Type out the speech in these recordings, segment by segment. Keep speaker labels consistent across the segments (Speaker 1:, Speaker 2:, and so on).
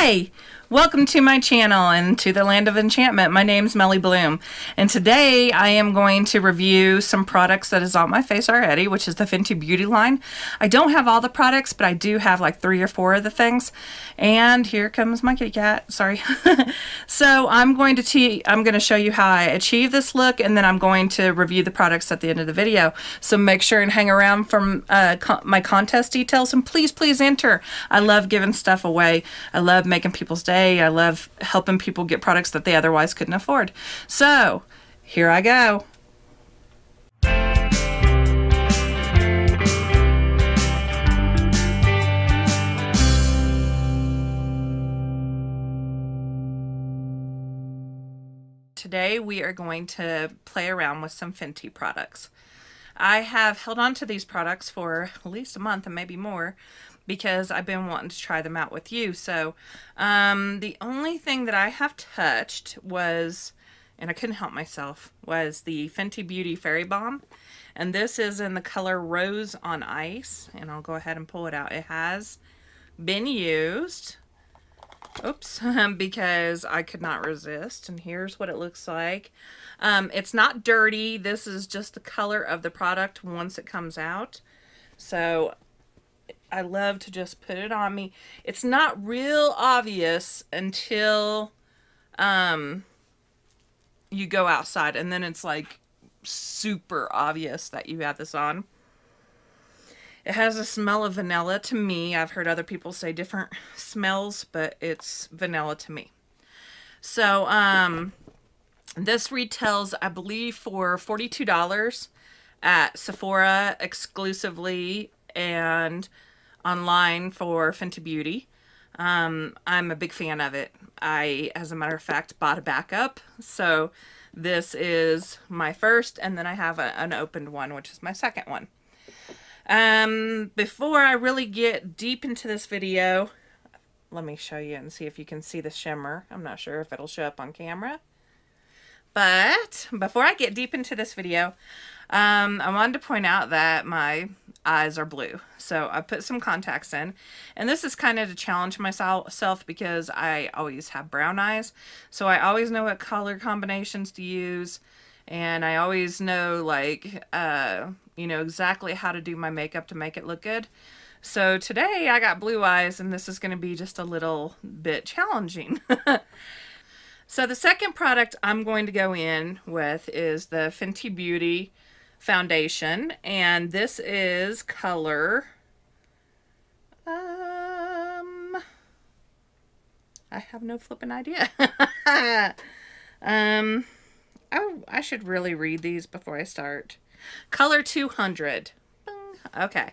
Speaker 1: Hi! Welcome to my channel and to the land of enchantment. My name's Melly Bloom, and today I am going to review some products that is on my face already, which is the Fenty Beauty line. I don't have all the products, but I do have like 3 or 4 of the things. And here comes my kitty cat. Sorry. So I'm going to show you how I achieve this look, and then I'm going to review the products at the end of the video. So make sure and hang around for my contest details, and please enter. I love giving stuff away. I love making people's day. I love helping people get products that they otherwise couldn't afford. So here I go. Today we are going to play around with some Fenty products. I have held on to these products for at least a month and maybe more, because I've been wanting to try them out with you. So the only thing that I have touched was, and I couldn't help myself, was the Fenty Beauty Fairy Balm. And this is in the color Rose on Ice. And I'll go ahead and pull it out. It has been used. Oops, because I could not resist. And here's what it looks like. It's not dirty. This is just the color of the product once it comes out. So I love to just put it on me. It's not real obvious until you go outside, and then it's like super obvious that you have this on. It has a smell of vanilla to me. I've heard other people say different smells, but it's vanilla to me. So this retails, I believe, for $42 at Sephora exclusively, and online for Fenty Beauty. I'm a big fan of it. I, as a matter of fact, bought a backup. So this is my first, and then I have an unopened one, which is my second one. Before I really get deep into this video, let me show you and see if you can see the shimmer. I'm not sure if it'll show up on camera. But before I get deep into this video, I wanted to point out that my eyes are blue. So I put some contacts in, and this is kind of to challenge myself because I always have brown eyes. So I always know what color combinations to use, and I always know, like, you know, exactly how to do my makeup to make it look good. So today I got blue eyes, and this is going to be just a little bit challenging. So the second product I'm going to go in with is the Fenty Beauty foundation, and this is color I have no flipping idea. I should really read these before I start. Color 200. Okay,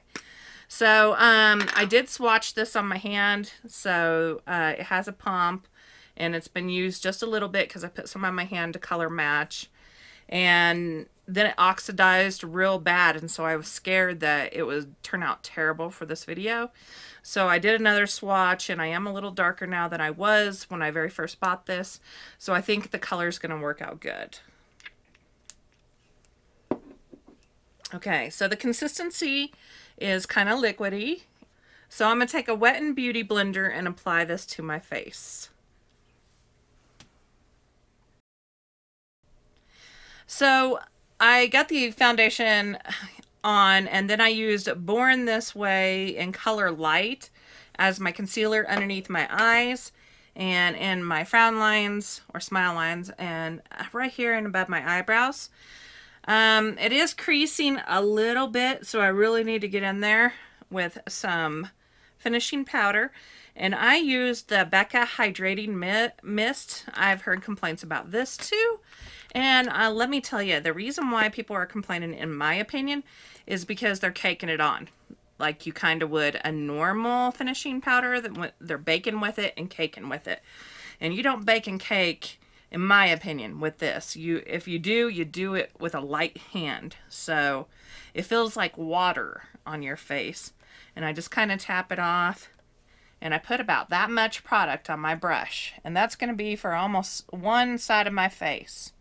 Speaker 1: so I did swatch this on my hand. So it has a pump, and it's been used just a little bit because I put some on my hand to color match, and then it oxidized real bad, and so I was scared that it would turn out terrible for this video. So I did another swatch, and I am a little darker now than I was when I very first bought this, so I think the color is going to work out good. Okay, so the consistency is kind of liquidy, so I'm going to take a Wet n Beauty blender and apply this to my face. So I got the foundation on, and then I used Born This Way in color light as my concealer underneath my eyes and in my frown lines or smile lines, and right here and above my eyebrows. It is creasing a little bit, so I really need to get in there with some finishing powder. And I used the Becca Hydrating Mist. I've heard complaints about this too. And let me tell you, the reason why people are complaining, in my opinion, is because they're caking it on. Like you kind of would a normal finishing powder, that they're baking with it and caking with it. And you don't bake and cake, in my opinion, with this. If you do it with a light hand. So it feels like water on your face. And I just kind of tap it off. And I put about that much product on my brush. And that's going to be for almost one side of my face.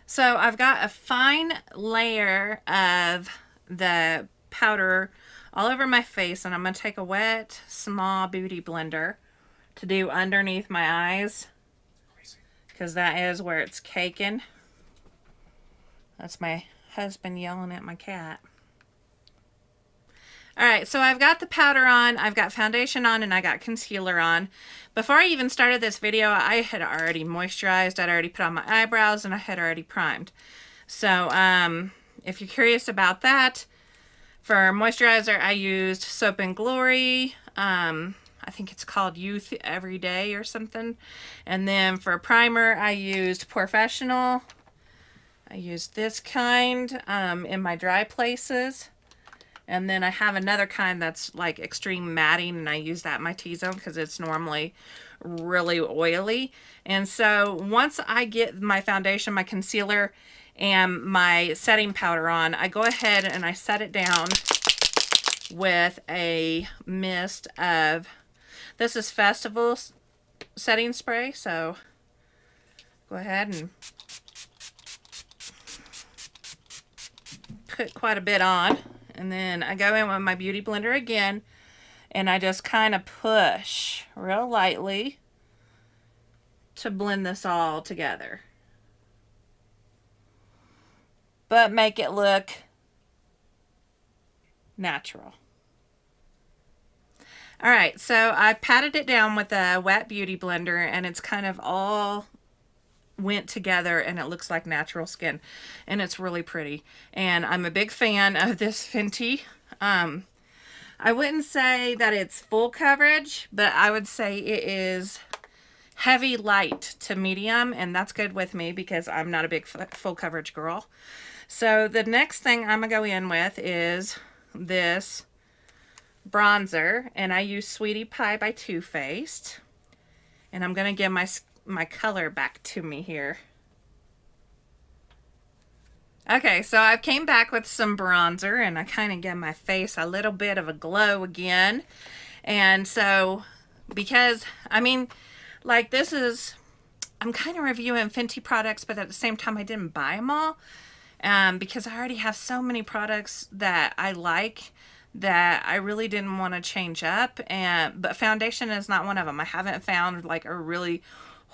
Speaker 1: So I've got a fine layer of the powder all over my face, and I'm going to take a wet, small beauty blender to do underneath my eyes, because that is where it's caking. That's my husband yelling at my cat. Alright, so I've got the powder on, I've got foundation on, and I got concealer on. Before I even started this video, I had already moisturized, I'd already put on my eyebrows, and I had already primed. So, if you're curious about that, for moisturizer, I used Soap and Glory. I think it's called Youth Everyday or something. And then for primer, I used Professional. I used this kind in my dry places. And then I have another kind that's like extreme matting, and I use that in my T-zone because it's normally really oily. And so once I get my foundation, my concealer, and my setting powder on, I go ahead and I set it down with a mist of, this is Festival setting spray, so go ahead and put quite a bit on. And then I go in with my beauty blender again, and I just kind of push real lightly to blend this all together, but make it look natural. Alright, so I patted it down with a wet beauty blender, and it's kind of all went together, and it looks like natural skin, and it's really pretty. And I'm a big fan of this Fenty. I wouldn't say that it's full coverage, but I would say it is heavy light to medium, and that's good with me because I'm not a big full coverage girl. So the next thing I'm gonna go in with is this bronzer, and I use Sweetie Pie by Too Faced, and I'm gonna give my color back to me here. Okay, so I came back with some bronzer, and I kind of give my face a little bit of a glow again. And so, because, I mean, like, this is, I'm kind of reviewing Fenty products, but at the same time I didn't buy them all, because I already have so many products that I like that I really didn't want to change up. But foundation is not one of them. I haven't found like a really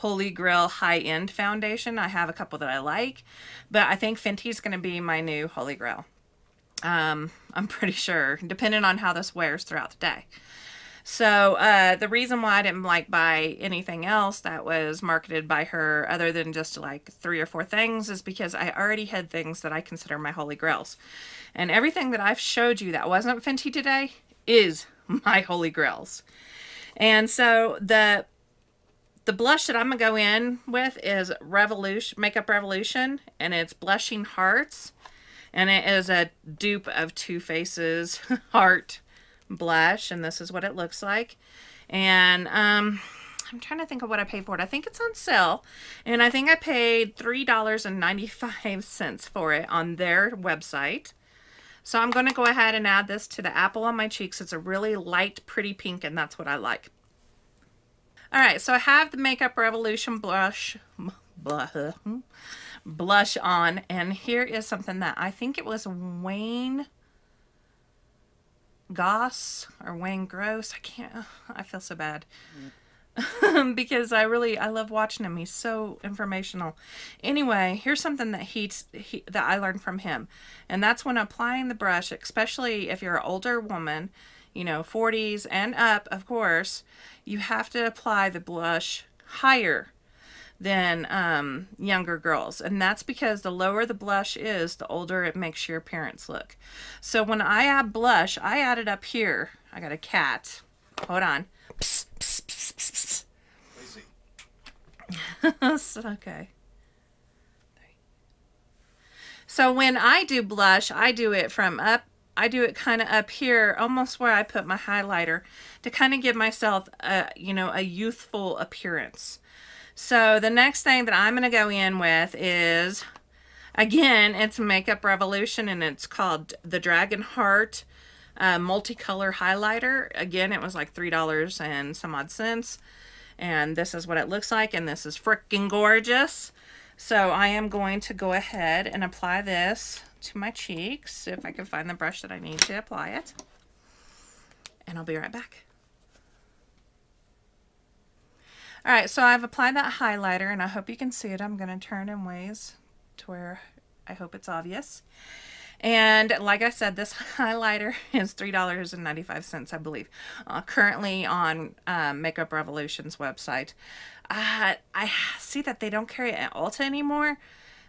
Speaker 1: holy grail high-end foundation. I have a couple that I like, but I think Fenty's going to be my new holy grail. I'm pretty sure, depending on how this wears throughout the day. So the reason why I didn't like buy anything else that was marketed by her other than just like 3 or 4 things is because I already had things that I consider my holy grails. And everything that I've showed you that wasn't Fenty today is my holy grails. And so the blush that I'm going to go in with is Makeup Revolution, and it's Blushing Hearts. And it is a dupe of Too Faced's Heart blush, and this is what it looks like. And I'm trying to think of what I paid for it. I think it's on sale, and I think I paid $3.95 for it on their website. So I'm going to go ahead and add this to the apple on my cheeks. It's a really light, pretty pink, and that's what I like. Alright, so I have the Makeup Revolution blush on, and here is something that I think it was Wayne Goss or Wayne Gross. I feel so bad. Because I love watching him. He's so informational. Anyway, here's something that that I learned from him. And that's when applying the brush, especially if you're an older woman, you know, 40s and up, of course, you have to apply the blush higher than younger girls. And that's because the lower the blush is, the older it makes your appearance look. So when I add blush, I add it up here. I got a cat. Hold on. Psst, psst, psst, psst, psst. Okay. So when I do blush, I do it from up. I do it kind of up here, almost where I put my highlighter, to kind of give myself a, you know, a youthful appearance. So the next thing that I'm going to go in with is, again, it's Makeup Revolution, and it's called the Dragon Heart multicolor highlighter. Again, it was like $3 and some odd cents, and this is what it looks like, and this is freaking gorgeous. So I am going to go ahead and apply this to my cheeks, if I can find the brush that I need to apply it. and I'll be right back. All right, so I've applied that highlighter, and I hope you can see it. I'm going to turn in ways to where I hope it's obvious. And like I said, this highlighter is $3.95, I believe, currently on Makeup Revolution's website. I see that they don't carry it at Ulta anymore,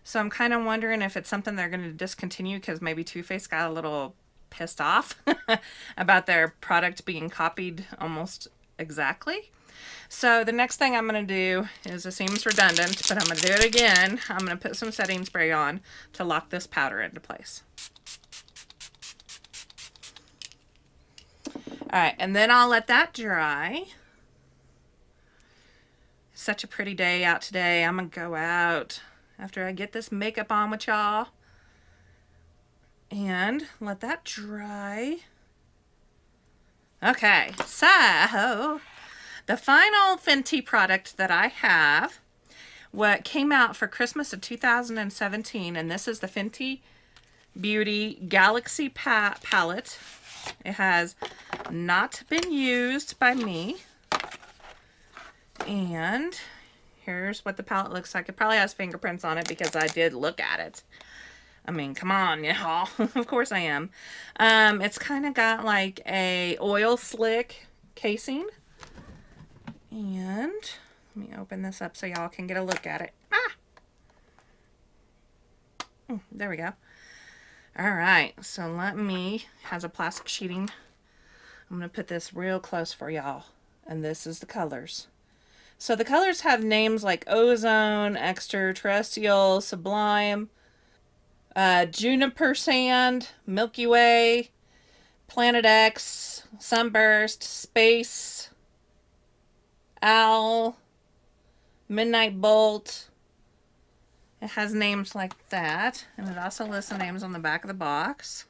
Speaker 1: so I'm kind of wondering if it's something they're going to discontinue because maybe Too Faced got a little pissed off about their product being copied almost exactly. So the next thing I'm going to do is, it seems redundant, but I'm going to do it again. I'm going to put some setting spray on to lock this powder into place. Alright, and then I'll let that dry. It's such a pretty day out today. I'm going to go out after I get this makeup on with y'all and let that dry. Okay, so the final Fenty product that I have, what came out for Christmas of 2017, and this is the Fenty Beauty Galaxy Palette. It has not been used by me. And here's what the palette looks like. It probably has fingerprints on it because I did look at it. I mean, come on, y'all. Of course I am. It's kind of got like a oil slick casing. And let me open this up so y'all can get a look at it. There we go. All right, so has a plastic sheeting. I'm going to put this real close for y'all. And this is the colors. So the colors have names like Ozone, Extraterrestrial, Sublime, Juniper Sand, Milky Way, Planet X, Sunburst, Space, Owl, Midnight Bolt. It has names like that, and it also lists the names on the back of the box.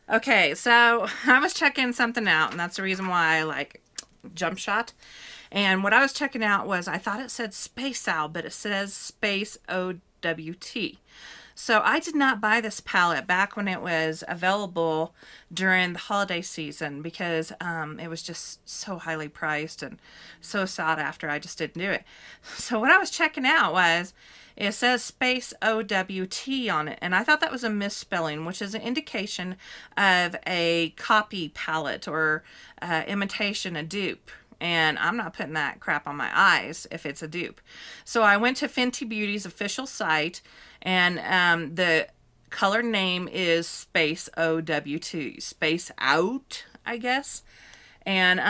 Speaker 1: Okay, so I was checking something out, and that's the reason why I jump shot. And what I was checking out was, I thought it said Space Owl, but it says Space OWT. So I did not buy this palette back when it was available during the holiday season because it was just so highly priced and so sought after. I just didn't do it. So what I was checking out was, it says Space OWT on it, and I thought that was a misspelling, which is an indication of a copy palette or imitation, a dupe. And I'm not putting that crap on my eyes if it's a dupe. So I went to Fenty Beauty's official site, and the color name is Space OWT, Space Out, I guess. And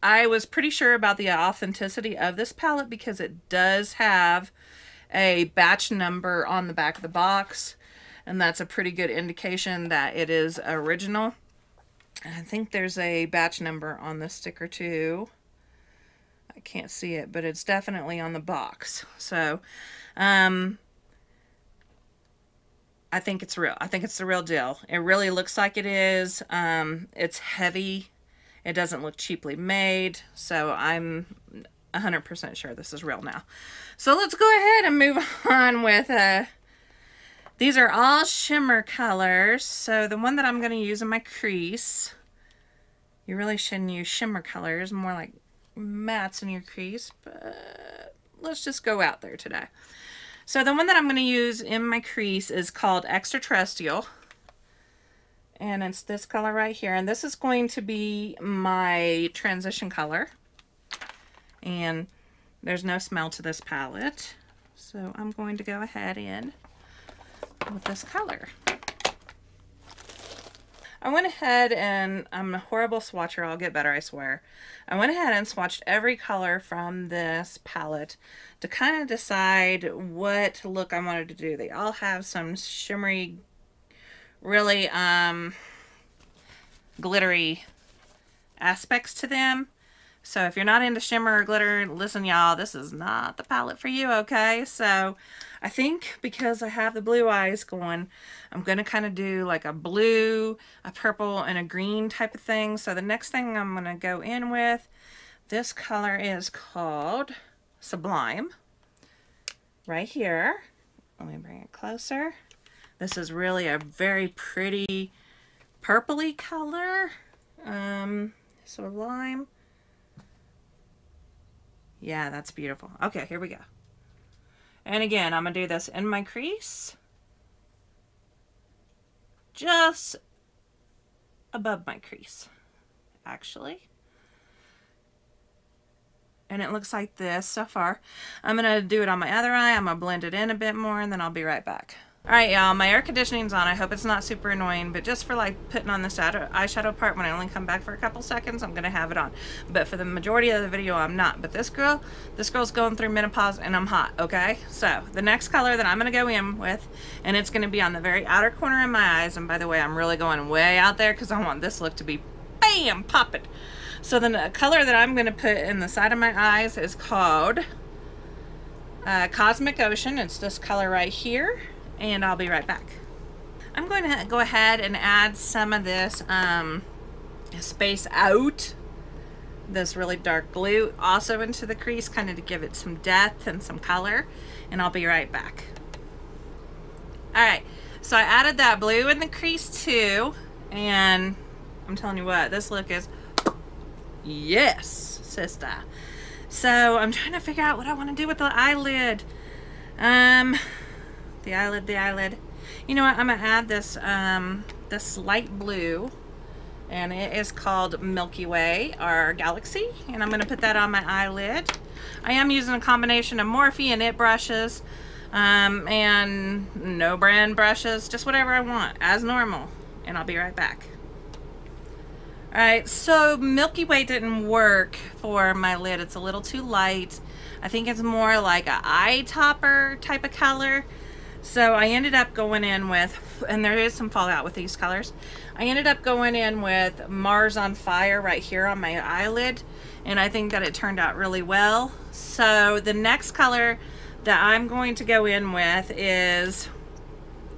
Speaker 1: I was pretty sure about the authenticity of this palette because it does have a batch number on the back of the box, and that's a pretty good indication that it is original. I think there's a batch number on the sticker too. I can't see it, but it's definitely on the box. So I think it's real. I think it's the real deal. It really looks like it is. It's heavy. It doesn't look cheaply made. So I'm 100% sure this is real now. So let's go ahead and move on with these are all shimmer colors. So the one that I'm going to use in my crease, you really shouldn't use shimmer colors, more like mattes in your crease, but let's just go out there today. So the one that I'm going to use in my crease is called Extraterrestrial, and it's this color right here, and this is going to be my transition color. And there's no smell to this palette, so I'm going to go ahead in with this color. I went ahead and, I'm a horrible swatcher, I'll get better, I swear. I went ahead and swatched every color from this palette to kind of decide what look I wanted to do. They all have some shimmery, really glittery aspects to them. So if you're not into shimmer or glitter, listen y'all, this is not the palette for you, okay? So I think because I have the blue eyes going, I'm going to kind of do like a blue, a purple, and a green type of thing. So the next thing I'm going to go in with, this color is called Sublime. Right here. Let me bring it closer. This is really a very pretty purpley color. So lime. Yeah, that's beautiful. Okay, here we go. And again, I'm going to do this in my crease. Just above my crease, actually. And it looks like this so far. I'm going to do it on my other eye. I'm going to blend it in a bit more, and then I'll be right back. Alright, y'all, my air conditioning's on. I hope it's not super annoying, but just for like putting on this eyeshadow part, when I only come back for a couple seconds, I'm going to have it on. But for the majority of the video, I'm not. But this girl's going through menopause, and I'm hot, okay? So, the next color that I'm going to go in with, and it's going to be on the very outer corner of my eyes, and by the way, I'm really going way out there because I want this look to be BAM! Pop it! So, the color that I'm going to put in the side of my eyes is called Cosmic Ocean. It's this color right here. And I'll be right back. I'm going to go ahead and add some of this Space Out, this really dark blue, also into the crease, kind of to give it some depth and some color. And I'll be right back. Alright, so I added that blue in the crease too. And I'm telling you what, this look is, yes, sister. So I'm trying to figure out what I want to do with the eyelid. The eyelid. You know what? I'm gonna add this this light blue, and it is called Milky Way or Galaxy, and I'm gonna put that on my eyelid. I am using a combination of Morphe and It brushes, and no brand brushes, just whatever I want, as normal. And I'll be right back. Alright, so Milky Way didn't work for my lid. It's a little too light. I think it's more like an eye topper type of color. So I ended up going in with, and there is some fallout with these colors, I ended up going in with Mars on Fire right here on my eyelid, and I think that it turned out really well. So the next color that I'm going to go in with is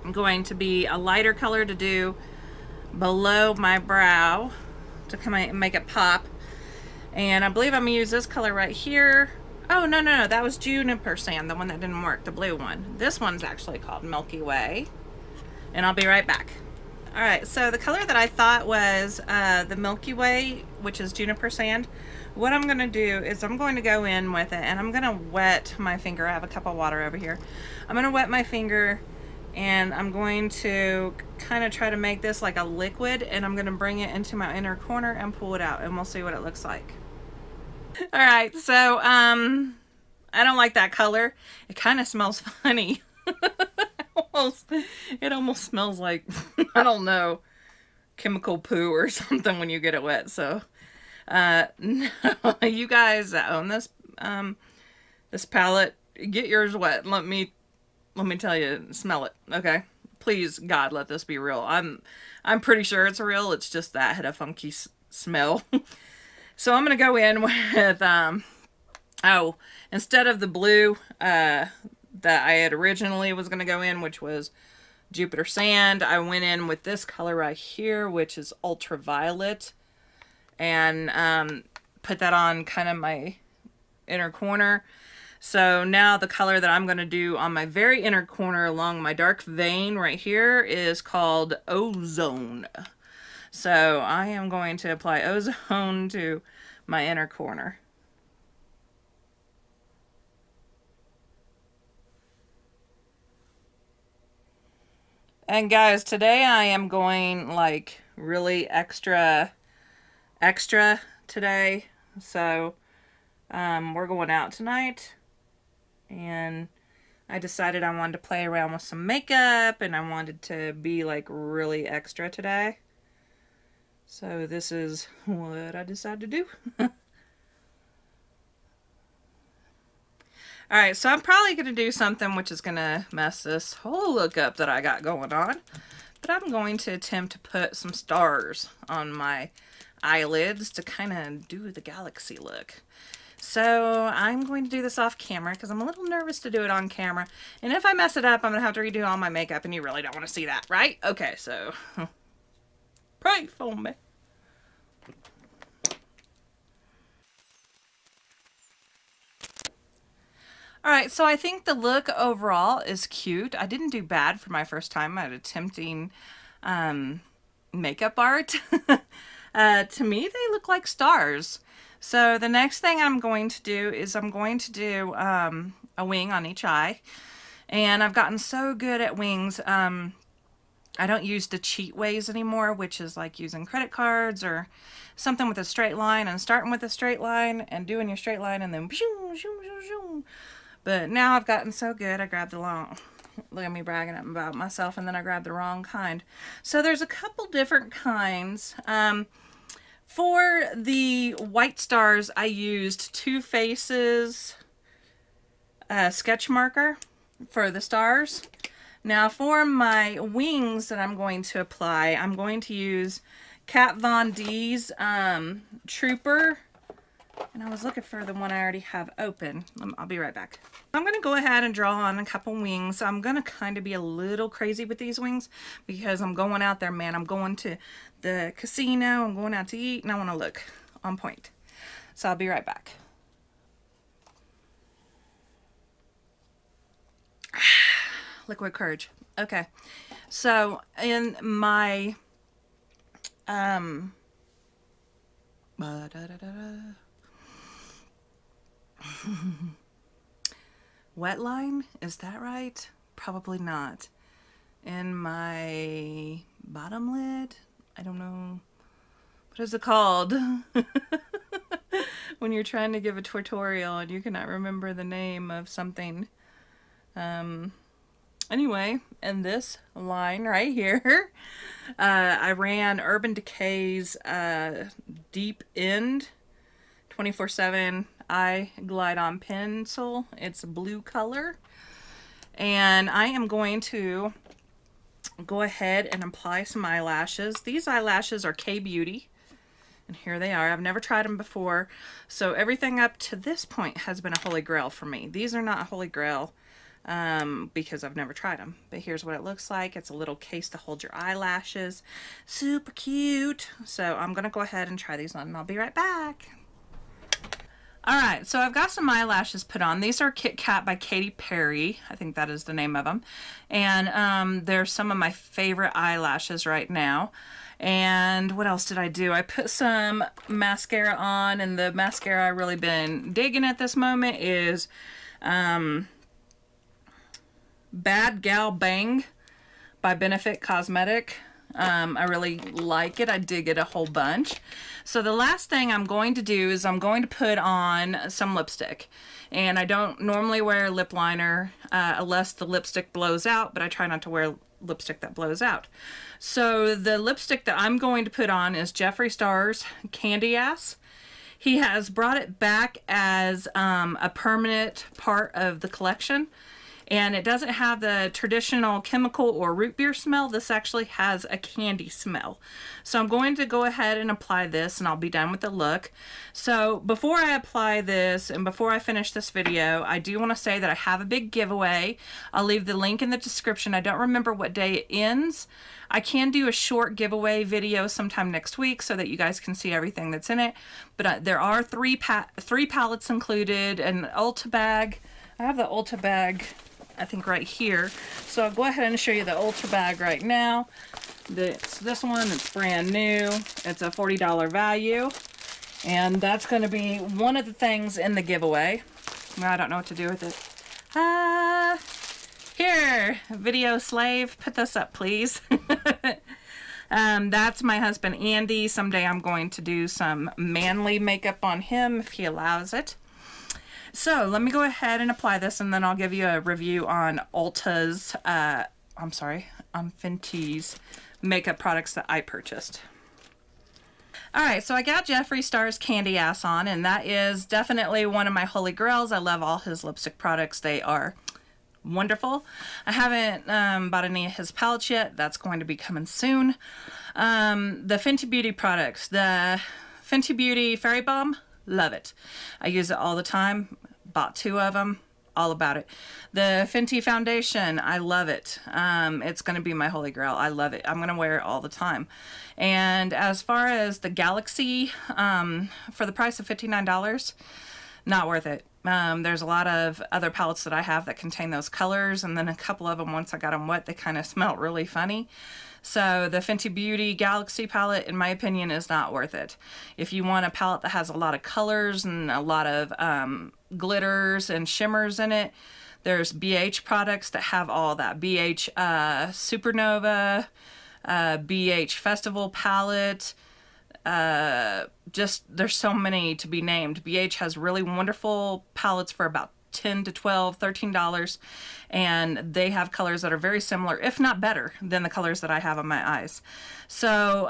Speaker 1: going to be a lighter color to do below my brow to come and make it pop. And I believe I'm going to use this color right here. Oh, no, that was Juniper Sand, the one that didn't work, the blue one. This one's actually called Milky Way. And I'll be right back. Alright, so the color that I thought was the Milky Way, which is Juniper Sand, what I'm going to do is I'm going to go in with it, and I'm going to wet my finger. I have a cup of water over here. I'm going to wet my finger, and I'm going to kind of try to make this like a liquid, and I'm going to bring it into my inner corner and pull it out, and we'll see what it looks like. Alright, so, I don't like that color. It kind of smells funny. It almost smells like, I don't know, chemical poo or something when you get it wet. So, no, you guys that own this, this palette, get yours wet. Let me tell you, smell it, okay? Please, God, let this be real. I'm pretty sure it's real. It's just that had a funky smell. So I'm going to go in with, instead of the blue that I had originally was going to go in, which was Jupiter Sand, I went in with this color right here, which is Ultraviolet, and put that on kind of my inner corner. So now the color that I'm going to do on my very inner corner along my dark vein right here is called Ozone. So I am going to apply ozone to my inner corner. And guys, today I am going like really extra today. So we're going out tonight, and I decided I wanted to play around with some makeup, and I wanted to be like really extra today. So this is what I decided to do. Alright, so I'm probably going to do something which is going to mess this whole look up that I got going on. But I'm going to attempt to put some stars on my eyelids to kind of do the galaxy look. So I'm going to do this off camera because I'm a little nervous to do it on camera. And if I mess it up, I'm going to have to redo all my makeup, and you really don't want to see that, right? Okay, so pray for me. Alright, so I think the look overall is cute. I didn't do bad for my first time at attempting makeup art. To me, they look like stars. So the next thing I'm going to do is I'm going to do a wing on each eye. And I've gotten so good at wings. I don't use the cheat ways anymore, which is like using credit cards or something with a straight line and starting with a straight line and doing your straight line and then zoom, zoom, zoom, zoom. But now I've gotten so good, I grabbed the long, look at me bragging about myself, and then I grabbed the wrong kind. So there's a couple different kinds. For the white stars, I used Too Faced's sketch marker for the stars. Now for my wings that I'm going to apply, I'm going to use Kat Von D's Trooper. And I was looking for the one I already have open. I'll be right back. I'm going to go ahead and draw on a couple wings. I'm going to kind of be a little crazy with these wings because I'm going out there, man. I'm going to the casino. I'm going out to eat, and I want to look on point. So I'll be right back. Liquid courage. Okay, so in my wet line, is that right? Probably not. In my bottom lid, I don't know, what is it called? When you're trying to give a tutorial and you cannot remember the name of something. Anyway, in this line right here, I ran Urban Decay's Deep End 24/7 Eye Glide On Pencil. It's a blue color. And I am going to go ahead and apply some eyelashes. These eyelashes are K Beauty. And here they are. I've never tried them before. So everything up to this point has been a holy grail for me. These are not a holy grail because I've never tried them. But here's what it looks like. It's a little case to hold your eyelashes. Super cute. So I'm going to go ahead and try these on, and I'll be right back. Alright, so I've got some eyelashes put on. These are Kit Kat by Katy Perry. I think that is the name of them. And they're some of my favorite eyelashes right now. And what else did I do? I put some mascara on, and the mascara I've really been digging at this moment is Bad Gal Bang by Benefit Cosmetic. I really like it. I dig it a whole bunch. So the last thing I'm going to do is I'm going to put on some lipstick. And I don't normally wear lip liner unless the lipstick blows out, but I try not to wear lipstick that blows out. So the lipstick that I'm going to put on is Jeffree Star's Candy Ass. He has brought it back as a permanent part of the collection. And it doesn't have the traditional chemical or root beer smell. This actually has a candy smell. So I'm going to go ahead and apply this, and I'll be done with the look. So before I apply this and before I finish this video, I do want to say that I have a big giveaway. I'll leave the link in the description. I don't remember what day it ends. I can do a short giveaway video sometime next week so that you guys can see everything that's in it. But there are three palettes included, an Ulta bag. I have the Ulta bag, I think, right here. So I'll go ahead and show you the Ulta bag right now. It's this one. It's brand new. It's a $40 value. And that's going to be one of the things in the giveaway. I don't know what to do with it. Here, video slave, put this up, please. That's my husband, Andy. Someday I'm going to do some manly makeup on him if he allows it. So let me go ahead and apply this, and then I'll give you a review on Ulta's, on Fenty's makeup products that I purchased. Alright, so I got Jeffree Star's Candy Ass on, and that is definitely one of my holy grails. I love all his lipstick products. They are wonderful. I haven't bought any of his palettes yet. That's going to be coming soon. The Fenty Beauty products. The Fenty Beauty Fairy Balm. Love it. I use it all the time. Bought 2 of them. All about it. The Fenty foundation. I love it. It's going to be my holy grail. I love it. I'm going to wear it all the time. And as far as the Galaxy, for the price of $59, Not worth it. There's a lot of other palettes that I have that contain those colors, and then a couple of them, once I got them wet, they kind of smelled really funny. So the Fenty Beauty Galaxy palette, in my opinion, is not worth it. If you want a palette that has a lot of colors and a lot of glitters and shimmers in it, there's BH products that have all that. BH Supernova, BH Festival palette, just there's so many to be named. BH has really wonderful palettes for about $10 to $12, $13, and they have colors that are very similar, if not better, than the colors that I have on my eyes. So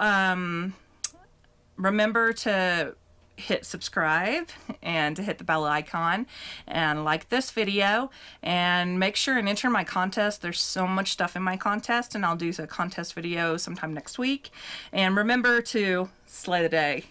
Speaker 1: remember to hit subscribe and to hit the bell icon and like this video, and make sure and enter my contest. There's so much stuff in my contest, and I'll do a contest video sometime next week. And remember to slay the day.